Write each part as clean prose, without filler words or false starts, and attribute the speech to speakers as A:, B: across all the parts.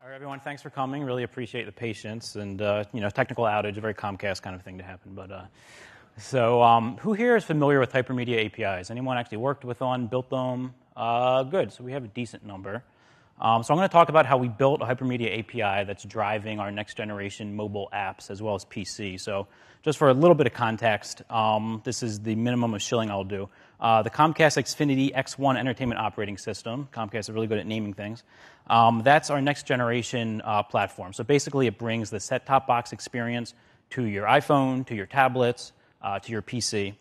A: All right, everyone, thanks for coming. Really appreciate the patience and, technical outage, a very Comcast kind of thing to happen. So who here is familiar with Hypermedia APIs? Anyone actually worked with one, built them? Good, so we have a decent number. So I'm going to talk about how we built a Hypermedia API that's driving our next generation mobile apps as well as PC. So just for a little bit of context, this is the minimum of shilling I'll do. The Comcast Xfinity X1 entertainment operating system, Comcast is really good at naming things, that's our next generation platform. So basically it brings the set-top box experience to your iPhone, to your tablets, to your PC.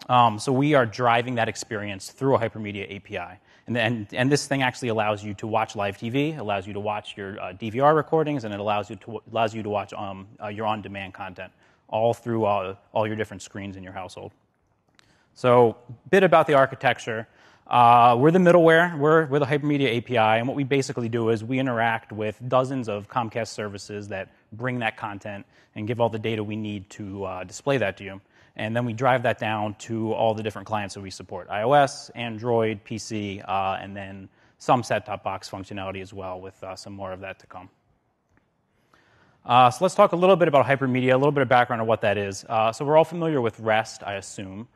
A: So we are driving that experience through a Hypermedia API. And this thing actually allows you to watch live TV, allows you to watch your DVR recordings, and it allows you to watch your on-demand content, all through all your different screens in your household. So a bit about the architecture. We're the middleware. We're the Hypermedia API, and what we basically do is we interact with dozens of Comcast services that bring that content and give all the data we need to display that to you. And then we drive that down to all the different clients that we support, iOS, Android, PC, and then some set-top box functionality as well, with some more of that to come. So let's talk a little bit about Hypermedia, a little bit of background on what that is. So we're all familiar with REST, I assume.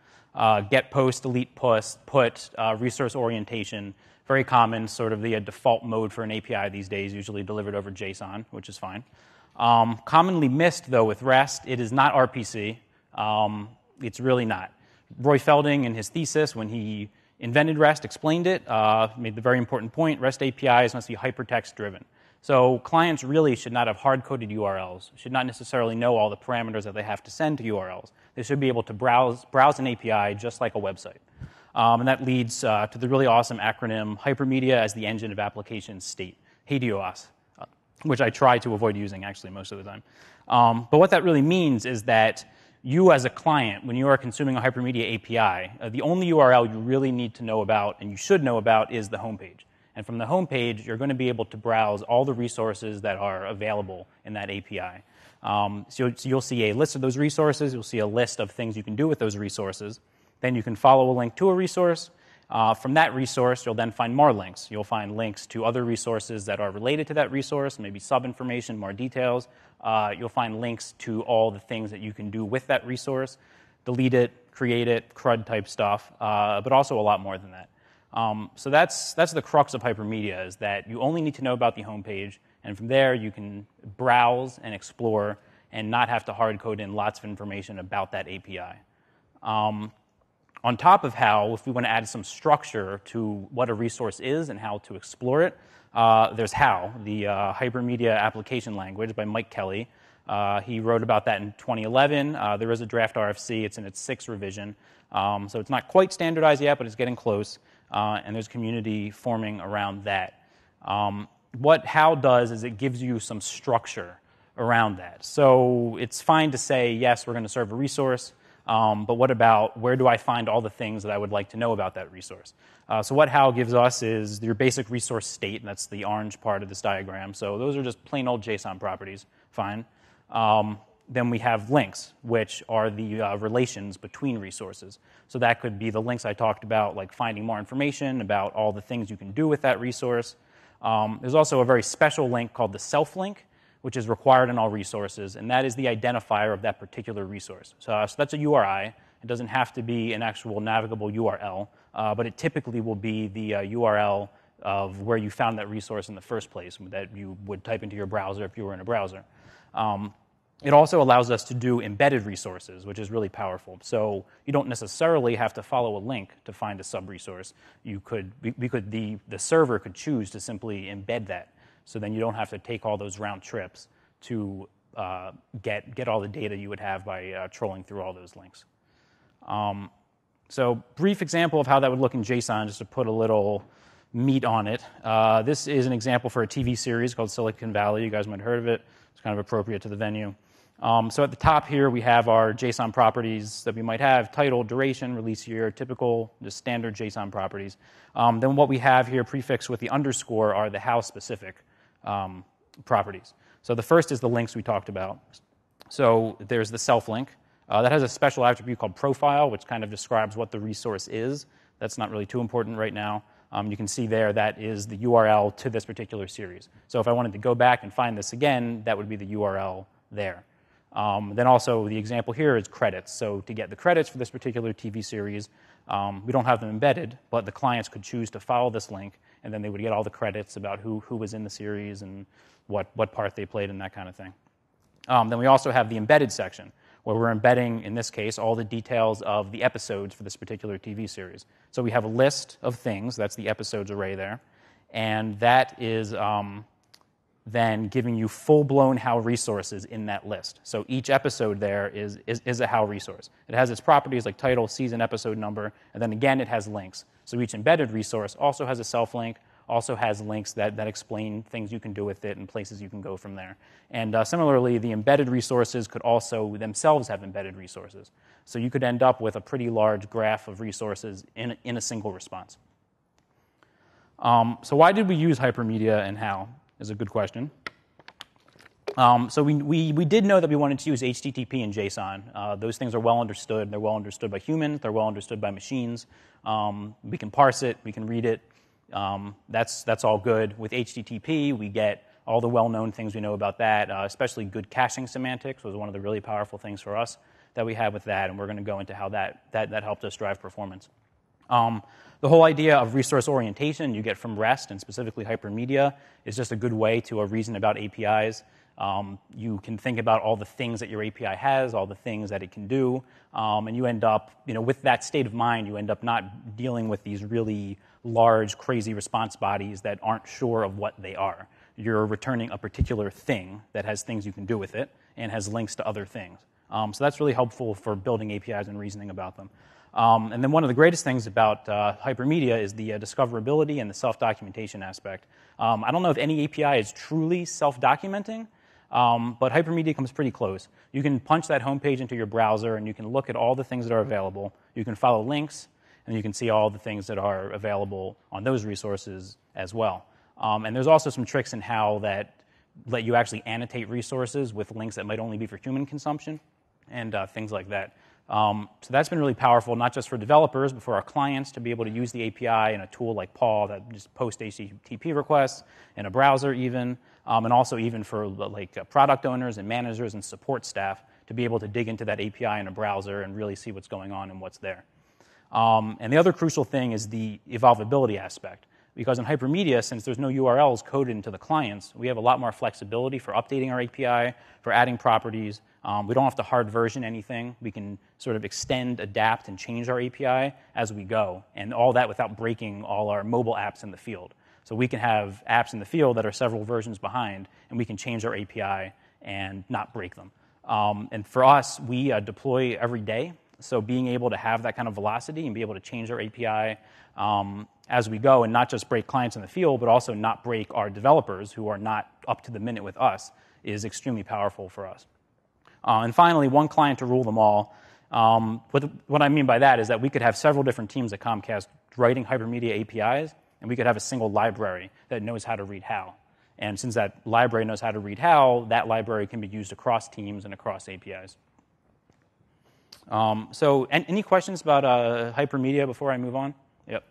A: Get, post, delete, put, resource orientation, very common, sort of the default mode for an API these days, usually delivered over JSON, which is fine. Commonly missed, though, with REST, it is not RPC. It's really not. Roy Felding, in his thesis, when he invented REST, explained it, made the very important point, REST APIs must be hypertext driven. So clients really should not have hard-coded URLs, should not necessarily know all the parameters that they have to send to URLs. They should be able to browse an API just like a website. And that leads to the really awesome acronym Hypermedia as the engine of application state, HADIOS, which I try to avoid using actually most of the time. But what that really means is that you as a client, when you are consuming a Hypermedia API, the only URL you really need to know about and you should know about is the homepage. And from the homepage, you're going to be able to browse all the resources that are available in that API. So you'll see a list of those resources. You'll see a list of things you can do with those resources. Then you can follow a link to a resource. From that resource, you'll then find more links. You'll find links to other resources that are related to that resource, maybe sub-information, more details. You'll find links to all the things that you can do with that resource, delete it, create it, CRUD type stuff, but also a lot more than that. So that's the crux of Hypermedia, is that you only need to know about the homepage, and from there you can browse and explore and not have to hard code in lots of information about that API. On top of HAL, if we want to add some structure to what a resource is and how to explore it, there's HAL, the Hypermedia Application Language by Mike Kelly. He wrote about that in 2011. There is a draft RFC. It's in its 6th revision. So it's not quite standardized yet, but it's getting close. And there's community forming around that. What HAL does is it gives you some structure around that. So it's fine to say, yes, we're going to serve a resource, but what about where do I find all the things that I would like to know about that resource? So what HAL gives us is your basic resource state, and that's the orange part of this diagram. So those are just plain old JSON properties, fine. Then we have links, which are the relations between resources. So that could be the links I talked about, like finding more information about all the things you can do with that resource. There's also a very special link called the self link, which is required in all resources, and that is the identifier of that particular resource. So that's a URI. It doesn't have to be an actual navigable URL, but it typically will be the URL of where you found that resource in the first place that you would type into your browser if you were in a browser. It also allows us to do embedded resources, which is really powerful. So you don't necessarily have to follow a link to find a sub-resource. The server could choose to simply embed that. So then you don't have to take all those round trips to get all the data you would have by trolling through all those links. So brief example of how that would look in JSON, just to put a little meat on it. This is an example for a TV series called Silicon Valley. You guys might have heard of it. It's kind of appropriate to the venue. So at the top here, we have our JSON properties that we might have: title, duration, release year, typical, just standard JSON properties. Then what we have here prefixed with the underscore are the HAL-specific properties. So the first is the links we talked about. So there's the self link. That has a special attribute called profile, which kind of describes what the resource is. That's not really too important right now. You can see there that is the URL to this particular series. So if I wanted to go back and find this again, that would be the URL there. Then also the example here is credits. So to get the credits for this particular TV series, we don't have them embedded, but the clients could choose to follow this link, and then they would get all the credits about who was in the series and what part they played and that kind of thing. Then we also have the embedded section, where we're embedding, in this case, all the details of the episodes for this particular TV series. So we have a list of things, that's the episodes array there, and that is then giving you full-blown HAL resources in that list. So each episode there is a HAL resource. It has its properties like title, season, episode number, and then again it has links. So each embedded resource also has a self-link, also has links that explain things you can do with it and places you can go from there. And similarly, the embedded resources could also themselves have embedded resources. So you could end up with a pretty large graph of resources in a single response. So why did we use Hypermedia and HAL is a good question. So we did know that we wanted to use HTTP and JSON. Those things are well understood. They're well understood by humans. They're well understood by machines. We can parse it. We can read it. That's all good. With HTTP, we get all the well-known things we know about that, especially good caching semantics was one of the really powerful things for us that we had with that, and we're going to go into how that helped us drive performance. The whole idea of resource orientation you get from REST, and specifically Hypermedia, is just a good way to reason about APIs. You can think about all the things that your API has, all the things that it can do, and you end up, with that state of mind, you end up not dealing with these really large, crazy response bodies that aren't sure of what they are. You're returning a particular thing that has things you can do with it and has links to other things. So that's really helpful for building APIs and reasoning about them. And then one of the greatest things about Hypermedia is the discoverability and the self-documentation aspect. I don't know if any API is truly self-documenting, but Hypermedia comes pretty close. You can punch that homepage into your browser, and you can look at all the things that are available. You can follow links, and you can see all the things that are available on those resources as well. And there's also some tricks in HAL that let you actually annotate resources with links that might only be for human consumption and things like that. So that's been really powerful, not just for developers, but for our clients to be able to use the API in a tool like Paul that just posts HTTP requests in a browser even, and also even for product owners and managers and support staff to be able to dig into that API in a browser and really see what's going on and what's there. And the other crucial thing is the evolvability aspect. Because in Hypermedia, since there's no URLs coded into the clients, we have a lot more flexibility for updating our API, for adding properties. We don't have to hard version anything. We can sort of extend, adapt, and change our API as we go, and all that without breaking all our mobile apps in the field. So we can have apps in the field that are several versions behind, and we can change our API and not break them. And for us, we deploy every day. So being able to have that kind of velocity and be able to change our API as we go and not just break clients in the field, but also not break our developers who are not up to the minute with us is extremely powerful for us. And finally, one client to rule them all. What I mean by that is that we could have several different teams at Comcast writing Hypermedia APIs, and we could have a single library that knows how to read HAL. And since that library knows how to read HAL, that library can be used across teams and across APIs. So any questions about Hypermedia before I move on? Yep.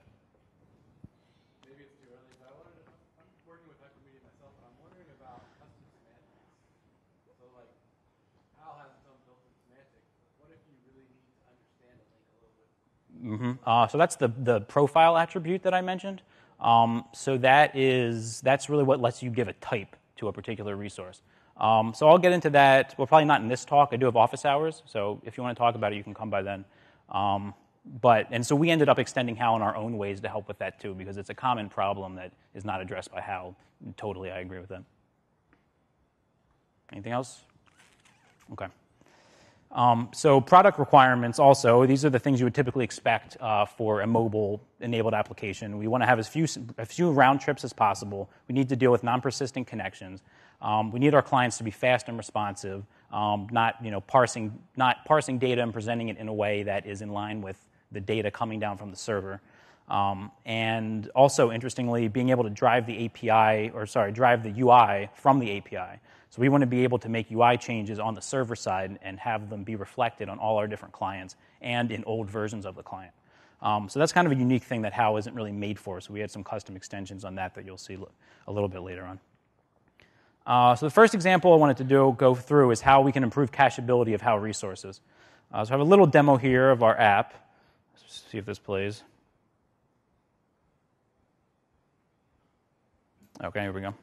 B: Maybe it's too early, but I'm working with Hypermedia myself, and I'm wondering about custom semantics. So HAL has its own built-in semantics. What if you really need to understand a link a little bit?
A: So that's the profile attribute that I mentioned. So that's really what lets you give a type to a particular resource. So I'll get into that. Well, probably not in this talk. I do have office hours, so if you want to talk about it, you can come by then. And so we ended up extending HAL in our own ways to help with that too, because it's a common problem that is not addressed by HAL. Totally, I agree with that. Anything else? Okay. So product requirements also, these are the things you would typically expect for a mobile-enabled application. We want to have as few round trips as possible. We need to deal with non-persistent connections. We need our clients to be fast and responsive, not parsing data and presenting it in a way that is in line with the data coming down from the server. And also, interestingly, being able to drive the UI from the API. So we want to be able to make UI changes on the server side and have them be reflected on all our different clients and in old versions of the client. So that's kind of a unique thing that HAL isn't really made for. So we had some custom extensions on that you'll see a little bit later on. So the first example I wanted to go through is how we can improve cacheability of HAL resources. So I have a little demo here of our app. Let's see if this plays. Okay, here we go.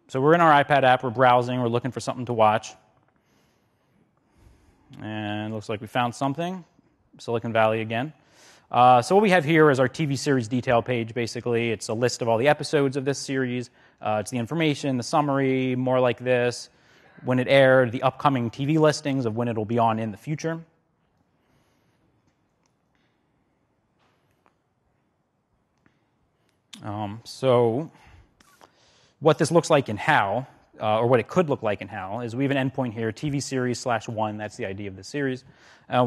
A: So we're in our iPad app. We're browsing. We're looking for something to watch. And it looks like we found something. Silicon Valley again. So what we have here is our TV series detail page, basically. It's a list of all the episodes of this series. It's the information, the summary, more like this, when it aired, the upcoming TV listings of when it'll be on in the future. So what this looks like in HAL, or what it could look like in HAL, is we have an endpoint here, TV series /1, that's the ID of the series.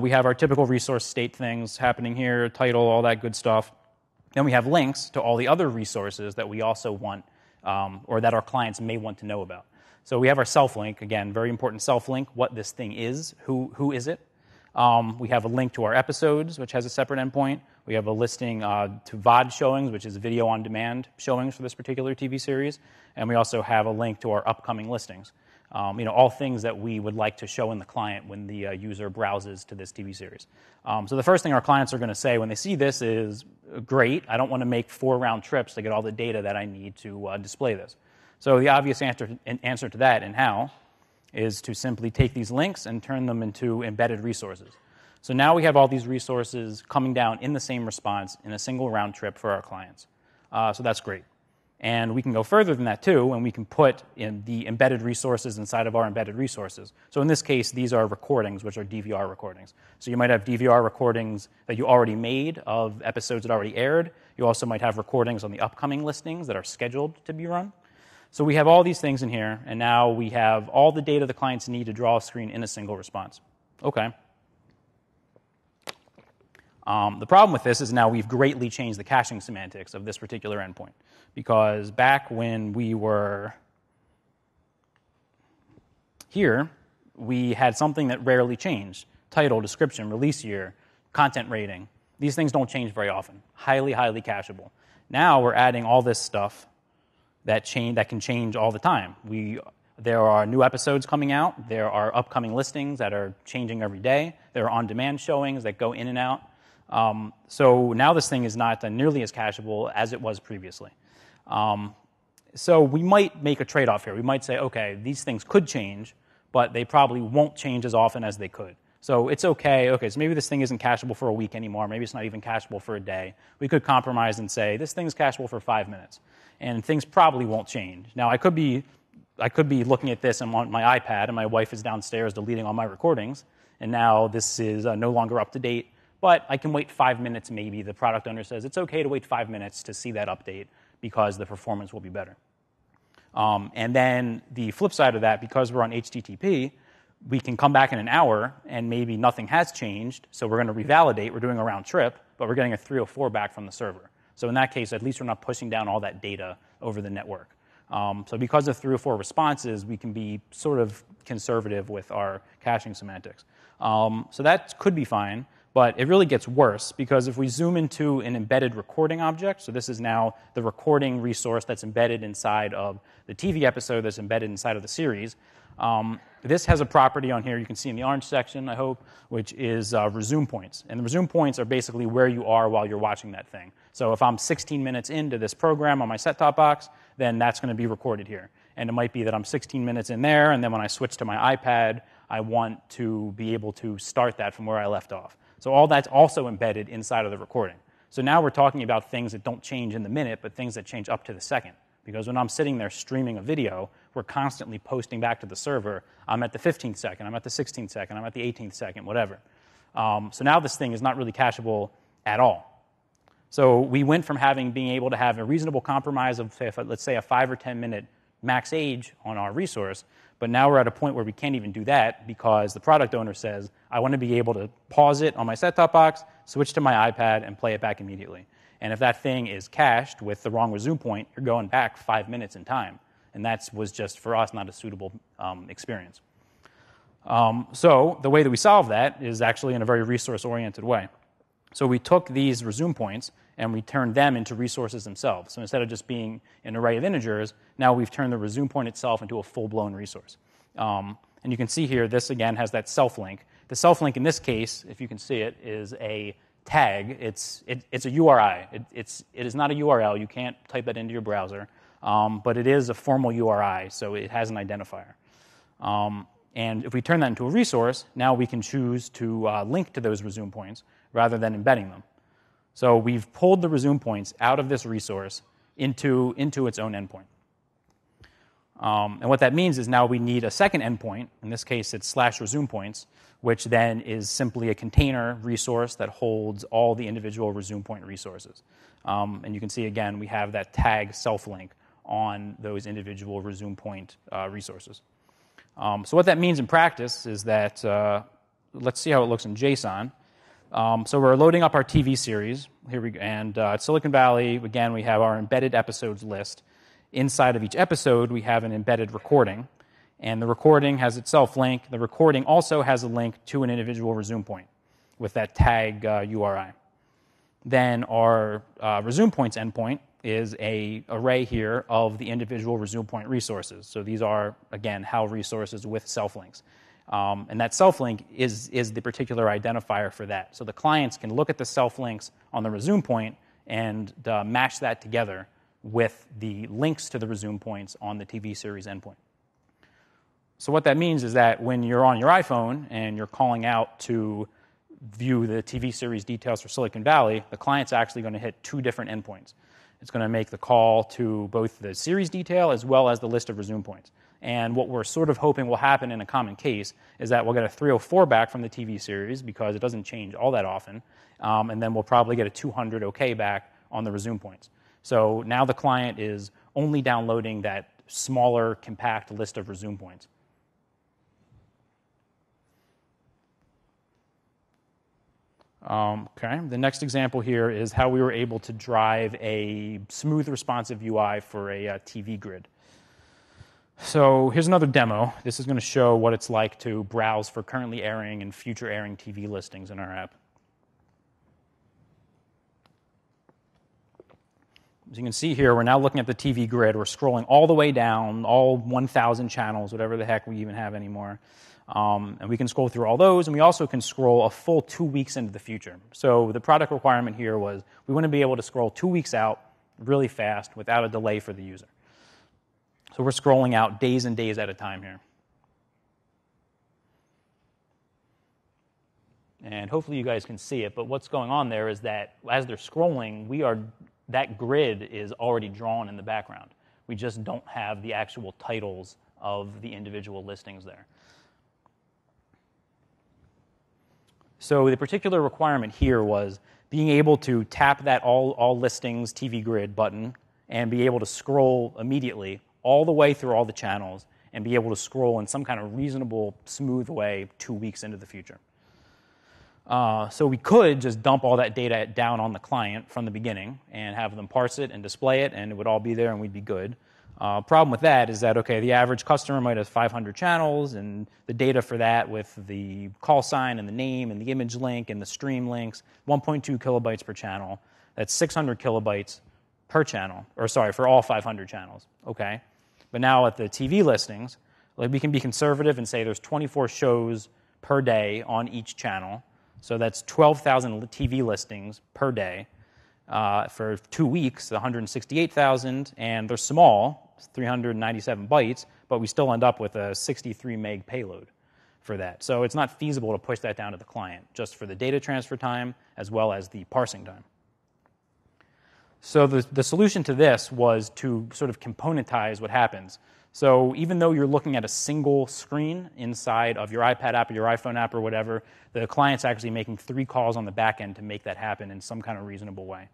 A: We have our typical resource state things happening here, title, all that good stuff. Then we have links to all the other resources that we also want, or that our clients may want to know about. So we have our self-link, again, very important self-link, what this thing is, who is it. We have a link to our episodes, which has a separate endpoint. We have a listing to VOD showings, which is video on demand showings for this particular TV series. And we also have a link to our upcoming listings. All things that we would like to show in the client when the user browses to this TV series. So the first thing our clients are going to say when they see this is, great, I don't want to make 4 round trips to get all the data that I need to display this. So the obvious answer to that in HAL is to simply take these links and turn them into embedded resources. So now we have all these resources coming down in the same response in a single round trip for our clients. So that's great. And we can go further than that too, and we can put in the embedded resources inside of our embedded resources. So in this case, these are recordings, which are DVR recordings. So you might have DVR recordings that you already made of episodes that already aired. You also might have recordings on the upcoming listings that are scheduled to be run. So we have all these things in here, and now we have all the data the clients need to draw a screen in a single response. Okay. The problem with this is now we've greatly changed the caching semantics of this particular endpoint. Because back when we were here, we had something that rarely changed. Title, description, release year, content rating. These things don't change very often. Highly, highly cacheable. Now we're adding all this stuff that can change all the time. There are new episodes coming out. There are upcoming listings that are changing every day. There are on-demand showings that go in and out. So now this thing is not nearly as cacheable as it was previously. So we might make a trade-off here. We might say, okay, these things could change, but they probably won't change as often as they could. So it's okay, so maybe this thing isn't cacheable for a week anymore. Maybe it's not even cacheable for a day. We could compromise and say, this thing's cacheable for 5 minutes. And things probably won't change. Now, I could be looking at this on my iPad, and my wife is downstairs deleting all my recordings, and now this is no longer up to date. But I can wait 5 minutes maybe. The product owner says it's okay to wait 5 minutes to see that update because the performance will be better. And then the flip side of that, because we're on HTTP, we can come back in an hour and maybe nothing has changed, so we're going to revalidate. We're doing a round trip, but we're getting a 304 back from the server. So in that case, at least we're not pushing down all that data over the network. So because of 304 responses, we can be sort of conservative with our caching semantics. So that could be fine. But it really gets worse because if we zoom into an embedded recording object, so this is now the recording resource that's embedded inside of the TV episode that's embedded inside of the series, this has a property on here you can see in the orange section, I hope, which is resume points. And the resume points are basically where you are while you're watching that thing. So if I'm 16 minutes into this program on my set-top box, then that's going to be recorded here. And it might be that I'm 16 minutes in there, and then when I switch to my iPad, I want to be able to start that from where I left off. So all that's also embedded inside of the recording. So now we're talking about things that don't change in the minute, but things that change up to the second. Because when I'm sitting there streaming a video, we're constantly posting back to the server, I'm at the 15th second, I'm at the 16th second, I'm at the 18th second, whatever. So now this thing is not really cacheable at all. So we went from being able to have a reasonable compromise of, let's say, a 5 or 10 minute max age on our resource, but now we're at a point where we can't even do that because the product owner says, I want to be able to pause it on my set-top box, switch to my iPad, and play it back immediately. And if that thing is cached with the wrong resume point, you're going back 5 minutes in time. And that was just, for us, not a suitable experience. So the way that we solve that is actually in a very resource-oriented way. So we took these resume points and we turned them into resources themselves. So instead of just being an array of integers, now we've turned the resume point itself into a full-blown resource. And you can see here, this again has that self-link. The self-link in this case, if you can see it, is a tag. It's a URI. It is not a URL. You can't type that into your browser. But it is a formal URI, so it has an identifier. And if we turn that into a resource, now we can choose to link to those resume points rather than embedding them. So we've pulled the resume points out of this resource into its own endpoint. And what that means is now we need a second endpoint. In this case, it's /resume points, which then is simply a container resource that holds all the individual resume point resources. And you can see, again, we have that tag self-link on those individual resume point resources. So what that means in practice is that, let's see how it looks in JSON. So we're loading up our TV series. Here we go. And at Silicon Valley, again, we have our embedded episodes list. Inside of each episode, we have an embedded recording. And the recording has its self-link. The recording also has a link to an individual resume point with that tag URI. Then our resume points endpoint is an array here of the individual resume point resources. So these are, again, HAL resources with self-links. And that self-link is the particular identifier for that. So the clients can look at the self-links on the resume point and match that together with the links to the resume points on the TV series endpoint. So what that means is that when you're on your iPhone and you're calling out to view the TV series details for Silicon Valley, the client's actually going to hit two different endpoints. It's going to make the call to both the series detail as well as the list of resume points. And what we're sort of hoping will happen in a common case is that we'll get a 304 back from the TV series because it doesn't change all that often, and then we'll probably get a 200 OK back on the resume points. So now the client is only downloading that smaller, compact list of resume points. Okay. The next example here is how we were able to drive a smooth, responsive UI for a TV grid. So here's another demo. This is going to show what it's like to browse for currently airing and future airing TV listings in our app. As you can see here, we're now looking at the TV grid. We're scrolling all the way down, all 1,000 channels, whatever the heck we even have anymore. And we can scroll through all those, and we also can scroll a full 2 weeks into the future. So the product requirement here was we want to be able to scroll 2 weeks out really fast without a delay for the user. So we're scrolling out days and days at a time here. And hopefully you guys can see it, but what's going on there is that as they're scrolling, that grid is already drawn in the background. We just don't have the actual titles of the individual listings there. So the particular requirement here was being able to tap that all listings TV grid button and be able to scroll immediately all the way through all the channels and be able to scroll in some kind of reasonable, smooth way 2 weeks into the future. So we could just dump all that data down on the client from the beginning and have them parse it and display it, and it would all be there and we'd be good. Problem with that is that, okay, the average customer might have 500 channels, and the data for that with the call sign and the name and the image link and the stream links, 1.2 kilobytes per channel. That's 600 kilobytes per channel, or sorry, for all 500 channels, okay? But now at the TV listings, like we can be conservative and say there's 24 shows per day on each channel. So that's 12,000 TV listings per day. For 2 weeks, 168,000, and they're small, 397 bytes, but we still end up with a 63 meg payload for that. So it's not feasible to push that down to the client, just for the data transfer time as well as the parsing time. So the solution to this was to sort of componentize what happens. So even though you're looking at a single screen inside of your iPad app or your iPhone app or whatever, the client's actually making 3 calls on the back end to make that happen in some kind of reasonable way.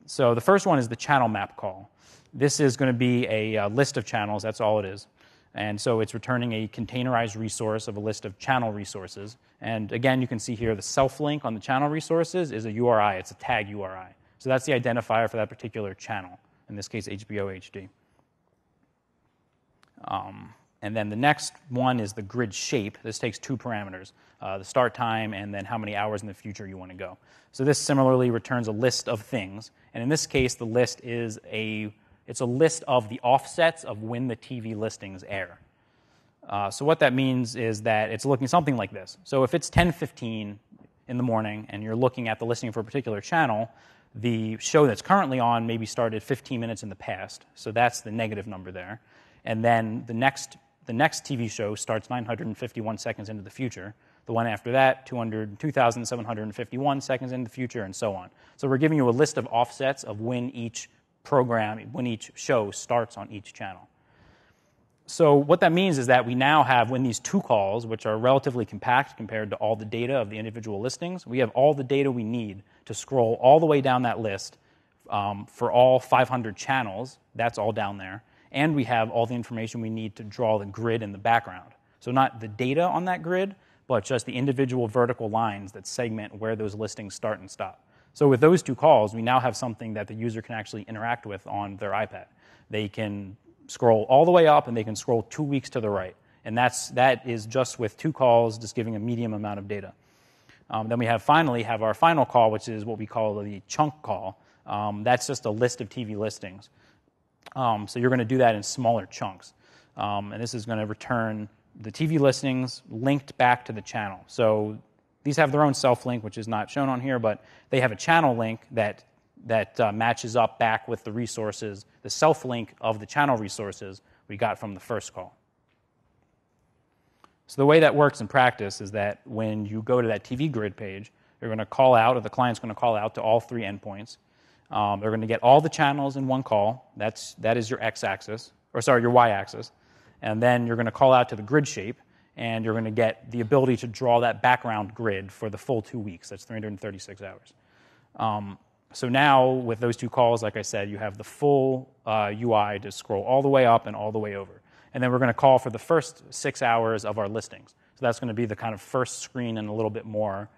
A: So the first one is the channel map call. This is going to be a list of channels. That's all it is. And so it's returning a containerized resource of a list of channel resources. And again, you can see here the self-link on the channel resources is a URI. It's a tag URI. So that's the identifier for that particular channel, in this case HBO HD. And And then the next one is the grid shape. This takes two parameters, the start time and then how many hours in the future you want to go. So this similarly returns a list of things. And in this case, the list is it's a list of the offsets of when the TV listings air. So what that means is that it's looking something like this. So if it's 10:15 in the morning and you're looking at the listing for a particular channel, the show that's currently on maybe started 15 minutes in the past. So that's the negative number there. And then the next TV show starts 951 seconds into the future. The one after that, 2,751 seconds into the future, and so on. So we're giving you a list of offsets of when each show starts on each channel. So what that means is that we now have, when these two calls, which are relatively compact compared to all the data of the individual listings, we have all the data we need to scroll all the way down that list for all 500 channels. That's all down there. And we have all the information we need to draw the grid in the background. So not the data on that grid, but just the individual vertical lines that segment where those listings start and stop. So with those two calls, we now have something that the user can actually interact with on their iPad. They can scroll all the way up, and they can scroll 2 weeks to the right. And that is just with two calls, just giving a medium amount of data. Then we finally have our final call, which is what we call the chunk call. That's just a list of TV listings. So you're going to do that in smaller chunks. And this is going to return the TV listings linked back to the channel. So these have their own self-link, which is not shown on here, but they have a channel link that matches up back with the resources, the self-link of the channel resources we got from the first call. So the way that works in practice is that when you go to that TV grid page, you're going to call out, or the client's going to call out to all three endpoints. They're going to get all the channels in one call. That is your x-axis, or sorry, your y-axis. And then you're going to call out to the grid shape, and you're going to get the ability to draw that background grid for the full 2 weeks. That's 336 hours. So now, with those two calls, like I said, you have the full UI to scroll all the way up and all the way over. And then we're going to call for the first 6 hours of our listings. So that's going to be the kind of first screen and a little bit more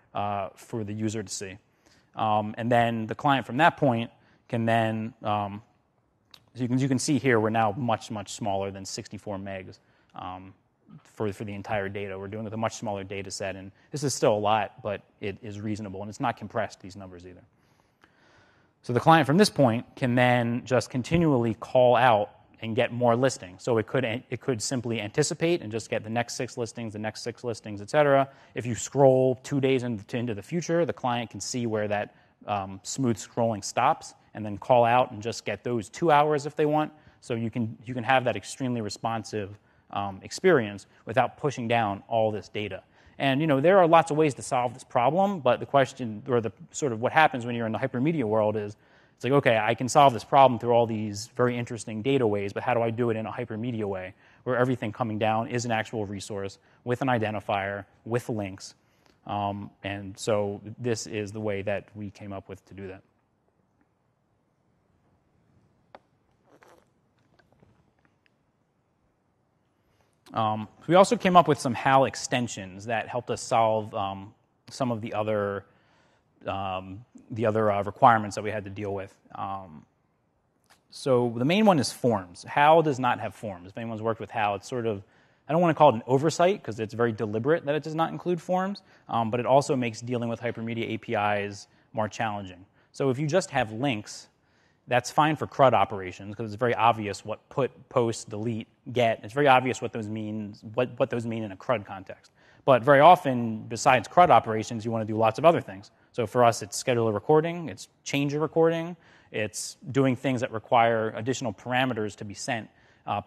A: for the user to see. And then the client from that point can then, you can see here, we're now much, much smaller than 64 megs for the entire data. We're doing it with a much smaller data set. And this is still a lot, but it is reasonable. And it's not compressed, these numbers either. So the client from this point can then just continually call out and get more listings. So it could simply anticipate and just get the next 6 listings, the next 6 listings, et cetera. If you scroll 2 days into the future, the client can see where that smooth scrolling stops and then call out and just get those 2 hours if they want. So you can have that extremely responsive experience without pushing down all this data. And there are lots of ways to solve this problem, but the question, or the sort of what happens when you're in the hypermedia world is, it's like, okay, I can solve this problem through all these very interesting data ways, but how do I do it in a hypermedia way, where everything coming down is an actual resource with an identifier, with links. And so this is the way that we came up with to do that. We also came up with some HAL extensions that helped us solve some of the other requirements that we had to deal with. So the main one is forms. HAL does not have forms. If anyone's worked with HAL, it's sort of, I don't want to call it an oversight because it's very deliberate that it does not include forms, but it also makes dealing with hypermedia APIs more challenging. So if you just have links, that's fine for CRUD operations because it's very obvious what put, post, delete, get. It's very obvious what those mean, what those mean in a CRUD context. But very often, besides CRUD operations, you want to do lots of other things. So for us, it's schedule a recording, it's change a recording, it's doing things that require additional parameters to be sent,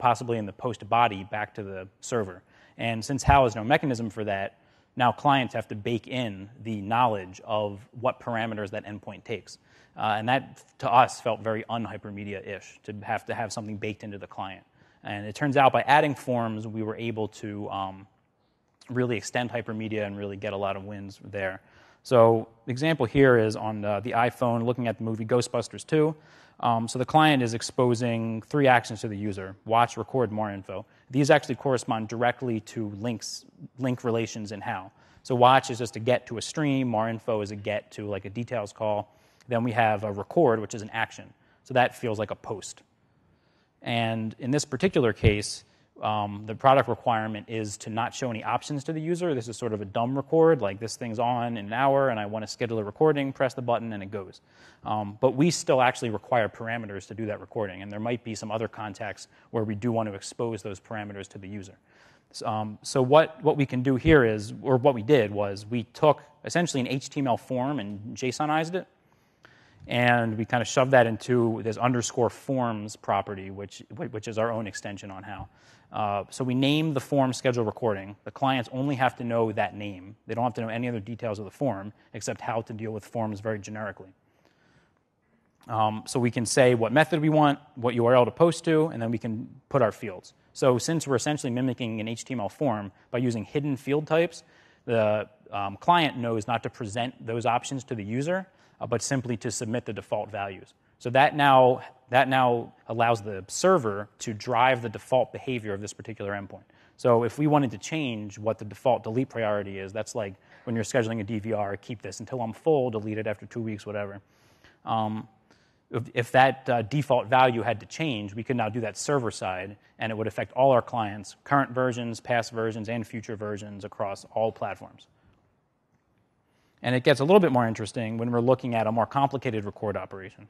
A: possibly in the post body back to the server. And since HAL has no mechanism for that, now clients have to bake in the knowledge of what parameters that endpoint takes. And that, to us, felt very un-hypermedia-ish, to have something baked into the client. And it turns out by adding forms, we were able to really extend hypermedia and really get a lot of wins there. So the example here is on the iPhone, looking at the movie Ghostbusters 2. So the client is exposing 3 actions to the user: watch, record, more info. These actually correspond directly to link relations in HAL. So watch is just a get to a stream. More info is a get to like a details call. Then we have a record, which is an action. So that feels like a post. And in this particular case, the product requirement is to not show any options to the user. This is sort of a dumb record, like this thing's on in an hour and I want to schedule a recording, press the button and it goes. But we still actually require parameters to do that recording, and there might be some other contexts where we do want to expose those parameters to the user. So what we can do here is, or what we did was, we took essentially an HTML form and JSONized it, and we kind of shoved that into this underscore forms property, which is our own extension on HAL. So we named the form schedule recording. The clients only have to know that name. They don't have to know any other details of the form except how to deal with forms very generically. So we can say what method we want, what URL to post to, and then we can put our fields. So since we're essentially mimicking an HTML form by using hidden field types, the client knows not to present those options to the user, but simply to submit the default values. So that now allows the server to drive the default behavior of this particular endpoint. So if we wanted to change what the default delete priority is, that's like when you're scheduling a DVR, keep this until I'm full, delete it after 2 weeks, whatever. If that default value had to change, we could now do that server side, and it would affect all our clients, current versions, past versions, and future versions across all platforms. And it gets a little bit more interesting when we're looking at a more complicated record operation.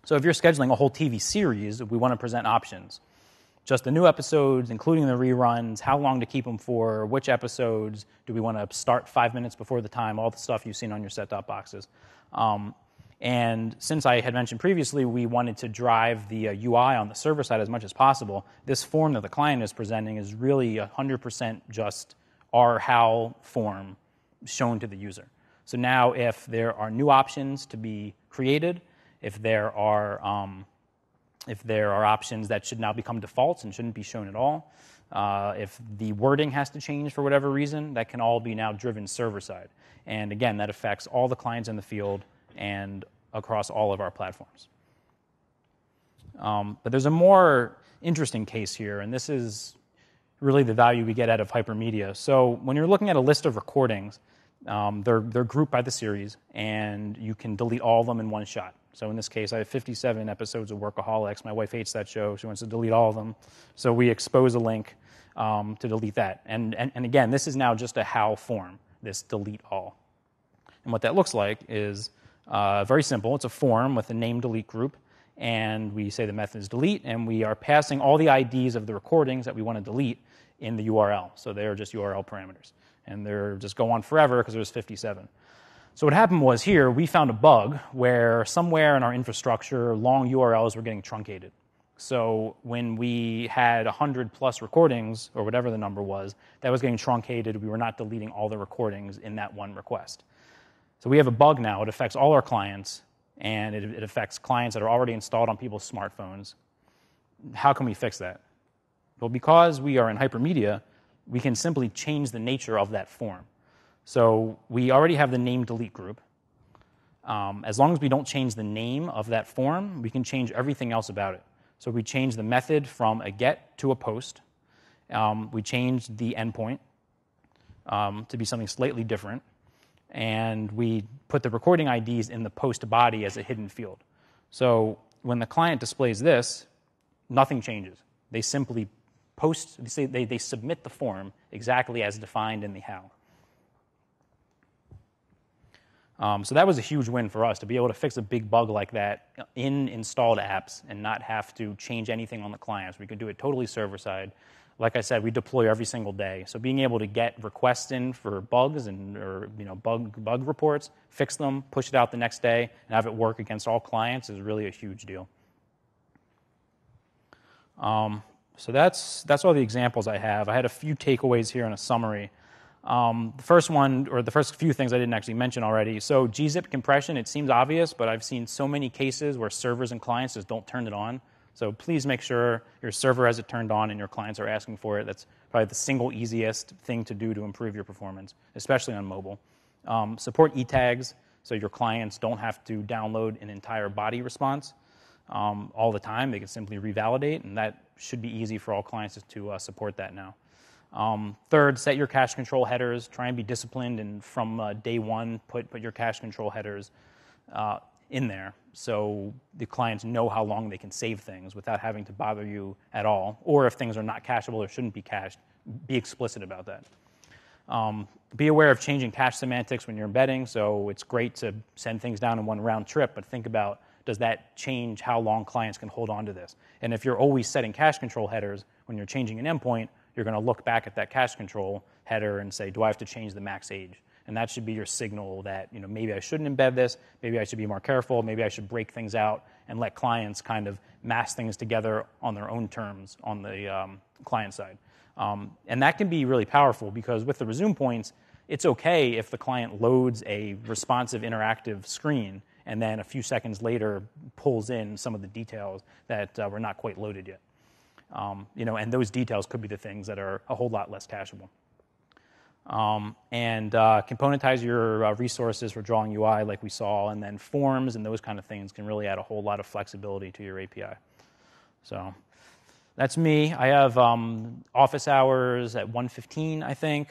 A: So if you're scheduling a whole TV series, we want to present options. Just the new episodes, including the reruns, how long to keep them for, which episodes, do we want to start 5 minutes before the time, all the stuff you've seen on your set-top boxes. And since I had mentioned previously we wanted to drive the UI on the server side as much as possible, this form that the client is presenting is really 100% just our HAL form shown to the user. So now if there are new options to be created, if there are options that should now become defaults and shouldn't be shown at all, if the wording has to change for whatever reason, that can all be now driven server side. And again, that affects all the clients in the field and across all of our platforms. But there's a more interesting case here, and this is really the value we get out of Hypermedia. So when you're looking at a list of recordings, they're grouped by the series, and you can delete all of them in one shot. So in this case, I have 57 episodes of Workaholics. My wife hates that show. She wants to delete all of them. So we expose a link to delete that. And again, this is now just a HAL form, this delete all. And what that looks like is very simple. It's a form with a name delete group, and we say the method is delete, and we are passing all the IDs of the recordings that we want to delete in the URL. So they're just URL parameters, and they're just go on forever because there's 57. So what happened was here, we found a bug where somewhere in our infrastructure, long URLs were getting truncated. So when we had 100 plus recordings, or whatever the number was, that was getting truncated. We were not deleting all the recordings in that one request. So we have a bug now. It affects all our clients, and it affects clients that are already installed on people's smartphones. How can we fix that? Well, because we are in Hypermedia, we can simply change the nature of that form. So we already have the name delete group. As long as we don't change the name of that form, we can change everything else about it. So we change the method from a get to a post. We changed the endpoint to be something slightly different. And we put the recording IDs in the post body as a hidden field. So when the client displays this, nothing changes. They simply they submit the form exactly as defined in the HAL. So that was a huge win for us, to be able to fix a big bug like that in installed apps and not have to change anything on the clients. We could do it totally server-side. Like I said, we deploy every single day. So being able to get requests in for bugs or bug reports, fix them, push it out the next day, and have it work against all clients is really a huge deal. So that's all the examples I have. I had a few takeaways here in a summary. The first one, or the first few things I didn't actually mention already. So gzip compression, it seems obvious, but I've seen so many cases where servers and clients just don't turn it on. So please make sure your server has it turned on and your clients are asking for it. That's probably the single easiest thing to do to improve your performance, especially on mobile. Support e-tags, so your clients don't have to download an entire body response all the time. They can simply revalidate, and that should be easy for all clients to support that now. Third, set your cache control headers. Try and be disciplined, and from day one, put your cache control headers in there, so the clients know how long they can save things without having to bother you at all. Or if things are not cacheable or shouldn't be cached, be explicit about that. Be aware of changing cache semantics when you're embedding. So it's great to send things down in one round trip, but think about, does that change how long clients can hold on to this? And if you're always setting cache control headers, when you're changing an endpoint, you're going to look back at that cache control header and say, do I have to change the max age? And that should be your signal that, maybe I shouldn't embed this, maybe I should be more careful, maybe I should break things out and let clients kind of mass things together on their own terms on the client side. And that can be really powerful because with the resume points, it's okay if the client loads a responsive interactive screen and then a few seconds later pulls in some of the details that were not quite loaded yet. And those details could be the things that are a whole lot less cacheable. And componentize your resources for drawing UI like we saw, and then forms and those kind of things can really add a whole lot of flexibility to your API. So that's me. I have office hours at 1:15, I think.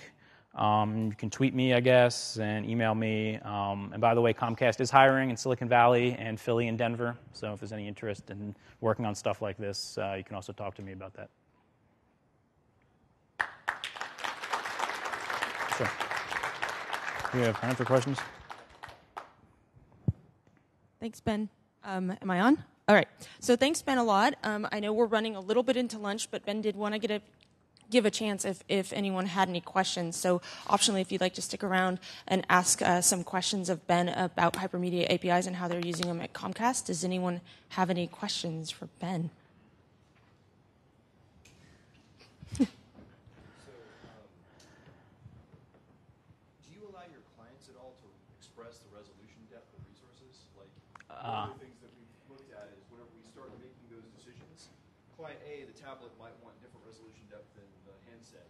A: You can tweet me, I guess, and email me. And by the way, Comcast is hiring in Silicon Valley and Philly and Denver. So if there's any interest in working on stuff like this, you can also talk to me about that. Sure. Do you have time for questions?
C: Thanks, Ben. Am I on? All right. So thanks, Ben, a lot. I know we're running a little bit into lunch, but Ben did want to give a chance if anyone had any questions. So optionally, if you'd like to stick around and ask some questions of Ben about Hypermedia APIs and how they're using them at Comcast. Does anyone have any questions for Ben?
B: One of the things that we've looked at is whenever we start making those decisions, client A, the tablet, might want different resolution depth than the handset.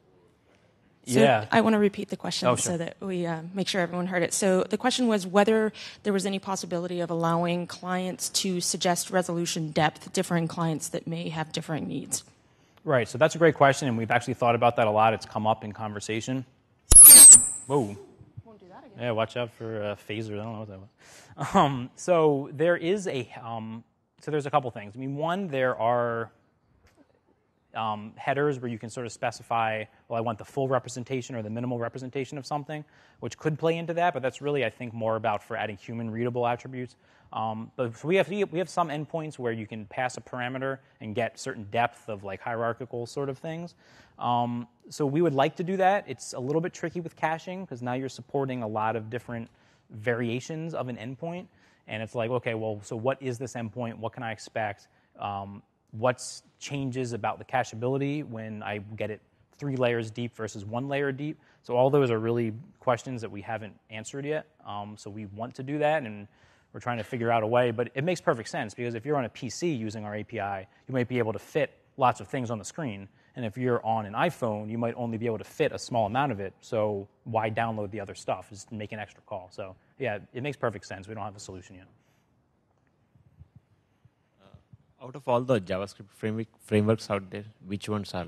C: So I want to repeat the question
A: sure.
C: so that we make sure everyone heard it. So the question was whether there was any possibility of allowing clients to suggest resolution depth, differing clients that may have differing needs.
A: Right, so that's a great question, and we've actually thought about that a lot. It's come up in conversation. Whoa.
C: Won't do that again.
A: Yeah, watch out for phasers. I don't know what that was. So there is so there's a couple things. I mean, one, there are headers where you can sort of specify, well, I want the full representation or the minimal representation of something, which could play into that, but that's really, I think, more about for adding human readable attributes. But we have some endpoints where you can pass a parameter and get certain depth of like hierarchical sort of things. So we would like to do that. It's a little bit tricky with caching because now you're supporting a lot of different variations of an endpoint, and it's like, okay, well, so what is this endpoint? What can I expect? What's changes about the cacheability when I get it 3 layers deep versus 1 layer deep? So all those are really questions that we haven't answered yet. So we want to do that, and we're trying to figure out a way. But it makes perfect sense because if you're on a PC using our API, you might be able to fit lots of things on the screen. And if you're on an iPhone, you might only be able to fit a small amount of it. So why download the other stuff? Just make an extra call. So yeah, it makes perfect sense. We don't have a solution yet.
D: Out of all the JavaScript frameworks out there, which ones are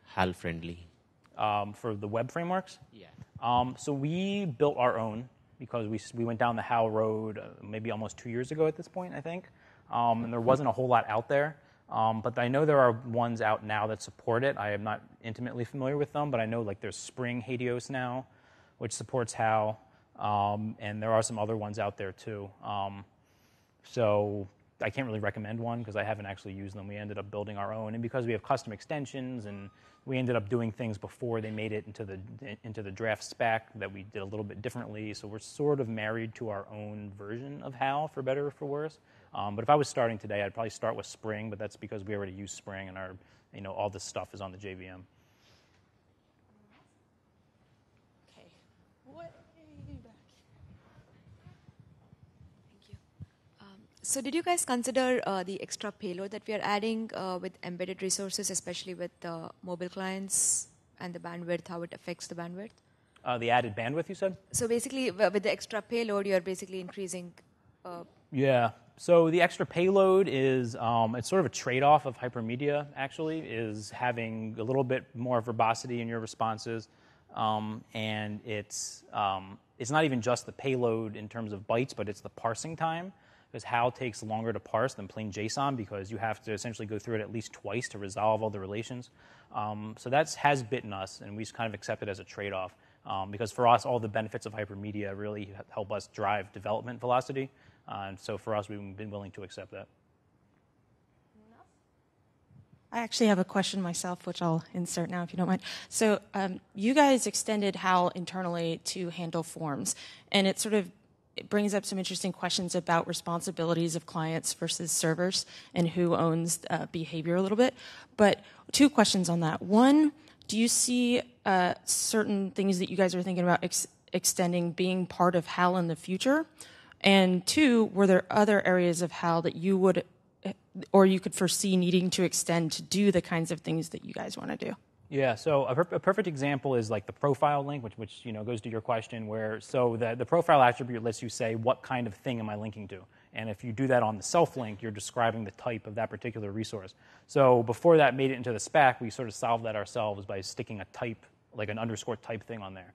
D: HAL friendly?
A: For the web frameworks?
D: Yeah.
A: So we built our own because we went down the HAL road maybe almost 2 years ago at this point, I think. And there wasn't a whole lot out there. But I know there are ones out now that support it. I am not intimately familiar with them, but I know like there's Spring Helios now, which supports HAL, and there are some other ones out there too. So I can't really recommend one because I haven't actually used them. We ended up building our own, and because we have custom extensions, and we ended up doing things before they made it into the draft spec that we did a little bit differently. So we're sort of married to our own version of HAL, for better or for worse. But if I was starting today, I'd probably start with Spring, but that's because we already use Spring, and all this stuff is on the JVM.
C: Okay. Way back.
E: Thank you. So did you guys consider the extra payload that we are adding with embedded resources, especially with the mobile clients and the bandwidth, how it affects the bandwidth?
A: The added bandwidth, you said?
E: So basically, with the extra payload, you're basically increasing.
A: Yeah. So the extra payload is it's sort of a trade-off of Hypermedia, actually, is having a little bit more verbosity in your responses. And it's not even just the payload in terms of bytes, but it's the parsing time. because HAL takes longer to parse than plain JSON because you have to essentially go through it at least twice to resolve all the relations. So that has bitten us, and we just kind of accept it as a trade-off because for us, all the benefits of Hypermedia really help us drive development velocity. And so for us, we've been willing to accept that.
C: I actually have a question myself, which I'll insert now if you don't mind. So you guys extended HAL internally to handle forms, and it brings up some interesting questions about responsibilities of clients versus servers and who owns behavior a little bit. But 2 questions on that. One, do you see certain things that you guys are thinking about extending being part of HAL in the future? And 2, were there other areas of HAL that you would or you could foresee needing to extend to do the kinds of things that you guys want to do?
A: Yeah, so a perfect example is like the profile link, which goes to your question, where the profile attribute lets you say what kind of thing am I linking to. And if you do that on the self link, you're describing the type of that particular resource. So before that made it into the spec, we sort of solved that ourselves by sticking a type, like an underscore type thing on there,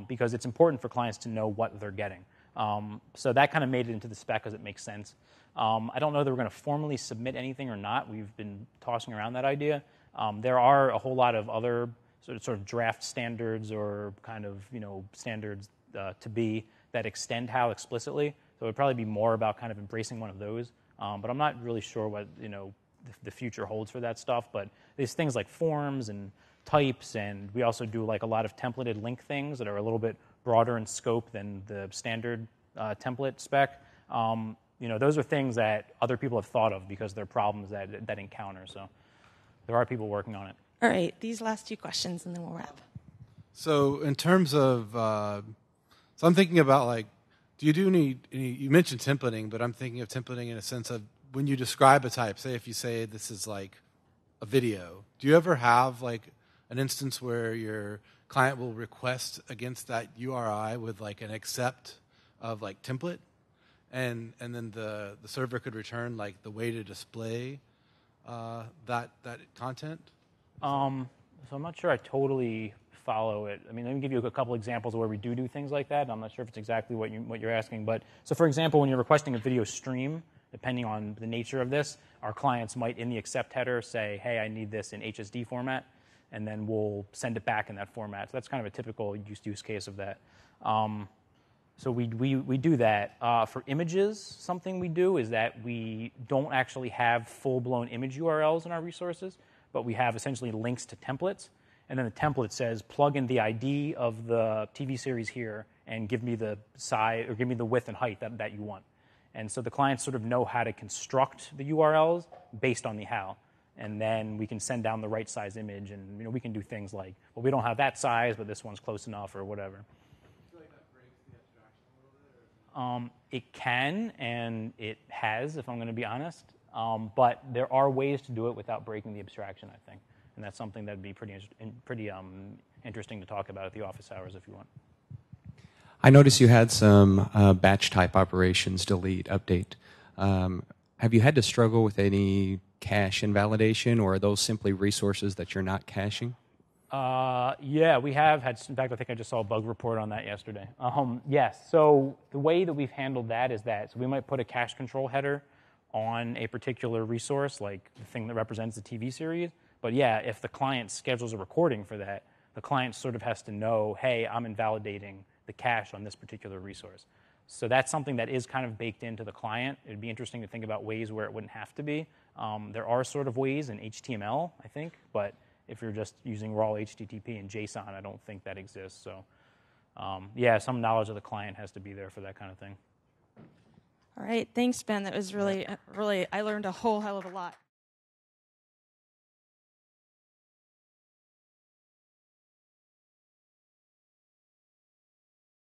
A: because it's important for clients to know what they're getting. So that kind of made it into the spec because it makes sense. I don't know that we're going to formally submit anything or not. We've been tossing around that idea. There are a whole lot of other sort of draft standards or kind of standards to be that extend HAL explicitly. So it would probably be more about kind of embracing one of those. But I'm not really sure what the future holds for that stuff. But there's things like forms and types, and we also do like a lot of templated link things that are a little bit broader in scope than the standard template spec. Those are things that other people have thought of because they're problems that encounter. So there are people working on it.
C: All right, these last 2 questions, and then we'll wrap.
B: So in terms of, so I'm thinking about like, do you do any, you mentioned templating, but I'm thinking of templating in a sense of when you describe a type, say if you say this is like a video, do you ever have like an instance where your client will request against that URI with like an accept of like template? And then the server could return like the way to display that content?
A: So I'm not sure I totally follow it. I mean, let me give you a couple examples where we do things like that. I'm not sure if it's exactly what you're asking. But so for example, when you're requesting a video stream, depending on the nature of this, our clients might in the accept header say, hey, I need this in HSD format, and then we'll send it back in that format. So that's kind of a typical use case of that. So we do that. For images, something we do is that we don't actually have full-blown image URLs in our resources, but we have essentially links to templates. And then the template says, plug in the ID of the TV series here and give me the size or give me the width and height that you want. And so the clients sort of know how to construct the URLs based on the HAL. And then we can send down the right size image, and we can do things like, well, we don't have that size, but this one's close enough or whatever. It can, and it has, if I'm going to be honest. But there are ways to do it without breaking the abstraction, I think. And that's something that would be pretty interesting to talk about at the office hours if you want.
F: I noticed you had some batch type operations, delete, update. Have you had to struggle with any cache invalidation, or are those simply resources that you're not caching?
A: Yeah, we have had. In fact, I think I just saw a bug report on that yesterday. Yes. So the way that we've handled that is that we might put a cache control header on a particular resource, like the thing that represents the TV series. But yeah, if the client schedules a recording for that, the client sort of has to know, hey, I'm invalidating the cache on this particular resource. So that's something that is kind of baked into the client. It'd be interesting to think about ways where it wouldn't have to be. There are sort of ways in HTML, I think, but if you're just using raw HTTP and JSON, I don't think that exists. So yeah, some knowledge of the client has to be there for that kind of thing.
C: All right, thanks, Ben. That was really, I learned a whole hell of a lot.